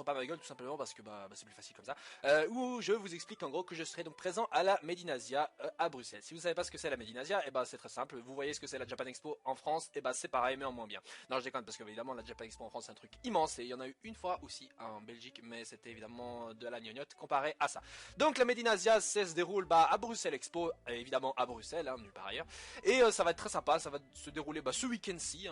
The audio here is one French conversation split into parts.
pas ma gueule tout simplement parce que c'est plus facile comme ça, où je vous explique en gros que je serai donc présent à la Medinasia à Bruxelles. Si vous savez pas ce que c'est la Medinasia, c'est très simple, vous voyez ce que c'est la Japan Expo en France, c'est pareil mais en moins bien. Non, je déconne parce que évidemment la Japan Expo en France c'est un truc immense et il y en a eu une fois aussi en Belgique, mais c'était évidemment de la gnognotte comparé à ça. Donc la Medinasia ça se déroule à Bruxelles Expo, évidemment à Bruxelles, nulle part ailleurs, et ça va être très sympa, ça va se dérouler ce week-end-ci,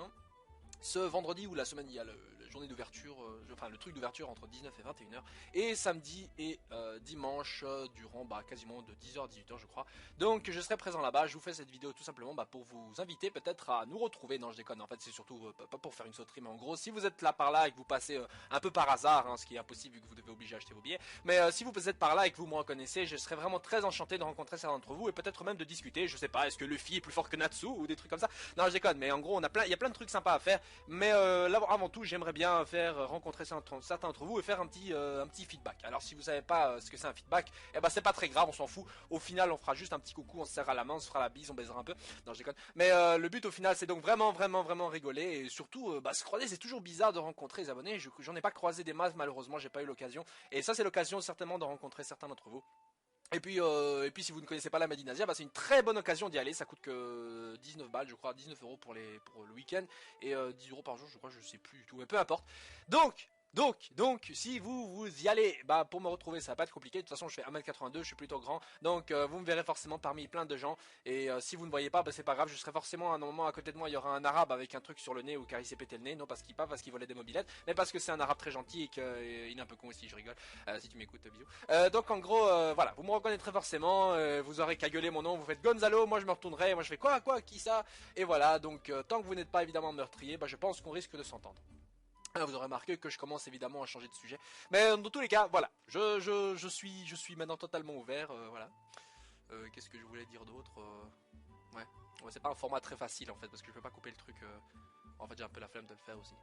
ce vendredi ou la semaine, il y a la journée d'ouverture, enfin le truc d'ouverture entre 19 et 21h, et samedi et dimanche durant quasiment de 10h à 18h je crois. Donc je serai présent là-bas, je vous fais cette vidéo tout simplement pour vous inviter peut-être à nous retrouver. Non, je déconne, en fait c'est surtout pas pour faire une sauterie, mais en gros si vous êtes là par là et que vous passez un peu par hasard, ce qui est impossible vu que vous devez obliger à acheter vos billets, mais si vous êtes par là et que vous me reconnaissez, je serais vraiment très enchanté de rencontrer certains d'entre vous et peut-être même de discuter, je sais pas, est-ce que Luffy est plus fort que Natsu ou des trucs comme ça. Non, je déconne, mais en gros il y a plein de trucs sympas à faire. Mais là avant tout j'aimerais bien rencontrer certains d'entre vous et faire un petit feedback. Alors si vous savez pas ce que c'est un feedback, c'est pas très grave, on s'en fout. Au final on fera juste un petit coucou, on se serrera la main, on se fera la bise, on baisera un peu. Non, je déconne. Mais le but au final c'est donc vraiment rigoler et surtout se croiser. C'est toujours bizarre de rencontrer les abonnés, j'en ai pas croisé des masses malheureusement, j'ai pas eu l'occasion. Et ça c'est l'occasion certainement de rencontrer certains d'entre vous. Et puis si vous ne connaissez pas la Medinasia, c'est une très bonne occasion d'y aller. Ça coûte que 19 balles, je crois, 19 € pour le week-end et 10 € par jour, je crois, je sais plus du tout, mais peu importe. Donc, si vous y allez, pour me retrouver, ça va pas être compliqué. De toute façon, je fais 1m82, je suis plutôt grand, donc vous me verrez forcément parmi plein de gens. Et si vous ne voyez pas, c'est pas grave, je serai forcément à un moment à côté de moi. Il y aura un arabe avec un truc sur le nez ou car il s'est pété le nez, non parce qu'il volait des mobilettes, mais parce que c'est un arabe très gentil et qu'il est un peu con aussi. Je rigole. Si tu m'écoutes, bisous. Donc en gros, voilà, vous me reconnaîtrez forcément. Vous aurez qu'à gueuler mon nom, vous faites Gonzalo, moi je me retournerai, moi je fais quoi, qui ça? Et voilà. Donc tant que vous n'êtes pas évidemment meurtrier, je pense qu'on risque de s'entendre. Vous aurez remarqué que je commence évidemment à changer de sujet, mais dans tous les cas, voilà, je suis maintenant totalement ouvert, voilà. Qu'est-ce que je voulais dire d'autre? Ouais, c'est pas un format très facile en fait, parce que je peux pas couper le truc. En fait, j'ai un peu la flemme de le faire aussi.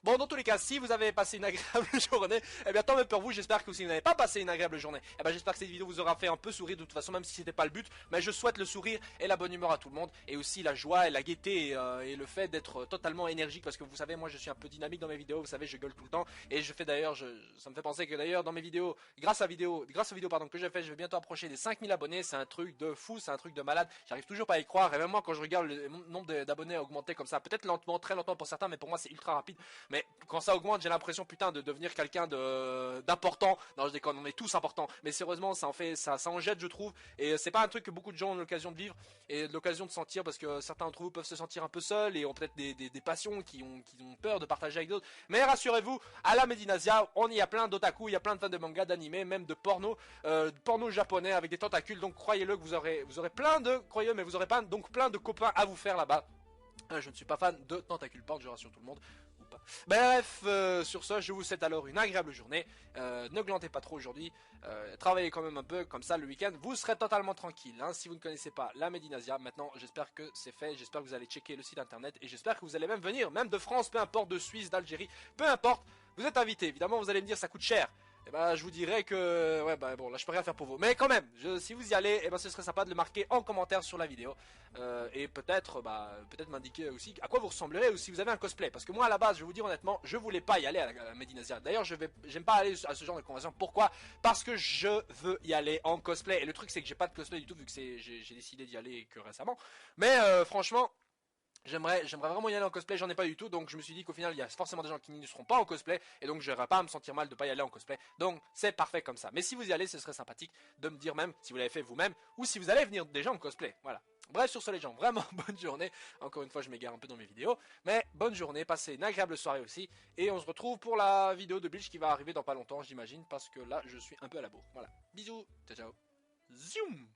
Bon, dans tous les cas, si vous avez passé une agréable journée, tant mieux pour vous. J'espère que si vous n'avez pas passé une agréable journée, j'espère que cette vidéo vous aura fait un peu sourire de toute façon, même si c'était pas le but. Mais je souhaite le sourire et la bonne humeur à tout le monde, et aussi la joie et la gaieté et le fait d'être totalement énergique, parce que vous savez, moi je suis un peu dynamique dans mes vidéos. Vous savez, je gueule tout le temps, et je fais d'ailleurs, ça me fait penser que d'ailleurs dans mes vidéos, grâce aux vidéos que j'ai fait, je vais bientôt approcher des 5000 abonnés. C'est un truc de fou, c'est un truc de malade. J'arrive toujours pas à y croire, et même moi quand je regarde le nombre d'abonnés augmenter comme ça, peut-être lentement, très lentement pour certains, mais pour moi c'est ultra rapide. Mais quand ça augmente, j'ai l'impression putain de devenir quelqu'un d'important. Non, je déconne, on est tous importants, mais sérieusement ça en jette, je trouve, et c'est pas un truc que beaucoup de gens ont l'occasion de vivre et de l'occasion de sentir, parce que certains d'entre vous peuvent se sentir un peu seuls et ont peut-être des passions qui ont peur de partager avec d'autres. Mais rassurez-vous, à la Medinasia, on y a plein d'otaku, il y a plein de fans de manga, d'anime, même de porno japonais avec des tentacules. Donc croyez-le que vous aurez mais vous aurez pas donc plein de copains à vous faire là-bas. Je ne suis pas fan de tentacules porn, je rassure tout le monde. Ou pas. Bref, sur ce, je vous souhaite alors une agréable journée. Ne glantez pas trop aujourd'hui. Travaillez quand même un peu, comme ça le week-end, vous serez totalement tranquille. Si vous ne connaissez pas la Medinasia, maintenant j'espère que c'est fait. J'espère que vous allez checker le site internet, et j'espère que vous allez même venir, même de France, peu importe, de Suisse, d'Algérie, peu importe. Vous êtes invité. Évidemment, vous allez me dire ça coûte cher. Je vous dirais que bon, là je peux rien faire pour vous, mais quand même, si vous y allez, ce serait sympa de le marquer en commentaire sur la vidéo, et peut-être m'indiquer aussi à quoi vous ressemblerez, ou si vous avez un cosplay, parce que moi à la base, je vais vous dire honnêtement, je voulais pas y aller à la Medinasia. D'ailleurs, j'aime pas aller à ce genre de convention. Pourquoi? Parce que je veux y aller en cosplay, et le truc c'est que j'ai pas de cosplay du tout, vu que j'ai décidé d'y aller que récemment. Mais franchement, j'aimerais vraiment y aller en cosplay, j'en ai pas du tout, donc je me suis dit qu'au final il y a forcément des gens qui n'y seront pas en cosplay, et donc j'aurais pas à me sentir mal de pas y aller en cosplay, donc c'est parfait comme ça. Mais si vous y allez, ce serait sympathique de me dire même si vous l'avez fait vous-même, ou si vous allez venir déjà en cosplay, voilà. Bref, sur ce les gens, vraiment bonne journée, encore une fois je m'égare un peu dans mes vidéos, mais bonne journée, passez une agréable soirée aussi, et on se retrouve pour la vidéo de Bleach qui va arriver dans pas longtemps j'imagine, parce que là je suis un peu à la bourre, voilà. Bisous, ciao ciao, zoom.